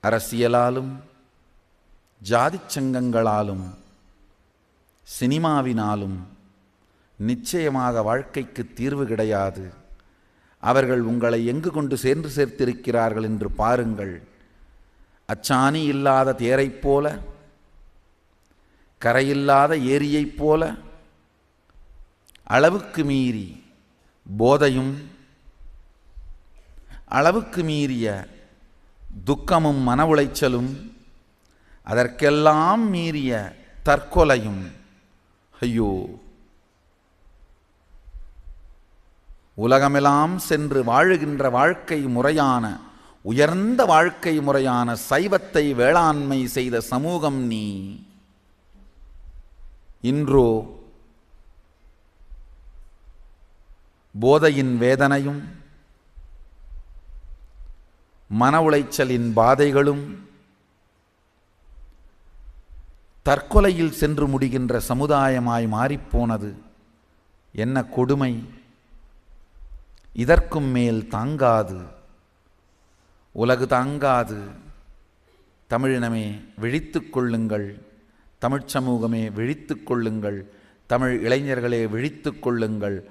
அரசியலாலும் ஜாதிச் சங்கங்களாலும் சினிமாவினாலும் நிச்சயமாக வாழ்க்கைக்கு தீர்வு கிடையாது. அவர்கள் உங்களை எங்கு கொண்டு சேர்த்திருக்கிறார்கள் என்று பாருங்கள். அச்சாணி இல்லாத தேரைப் போல, கரையில்லாத ஏரியைப் போல, அளவுக்கு மீறி போதையும் அளவுக்கு மீறிய துக்கமும் மன உளைச்சலும் அதற்கெல்லாம் மீறிய தற்கொலையும். ஐயோ, உலகமெல்லாம் சென்று வாழுகின்ற வாழ்க்கை முறையான, உயர்ந்த வாழ்க்கை முறையான சைவத்தை வேளாண்மை செய்த சமூகம் நீ. இன்றோ போதையின் வேதனையும் மன உளைச்சலின் பாதைகளும் தற்கொலையில் சென்று முடிகின்ற சமுதாயமாய் மாறிப்போனது. என்ன கொடுமை! இதற்கும் மேல் தாங்காது, உலகு தாங்காது. தமிழினமே விழித்துக் கொள்ளுங்கள், தமிழ்ச் சமூகமே விழித்துக் கொள்ளுங்கள், தமிழ் இளைஞர்களே விழித்துக் கொள்ளுங்கள்.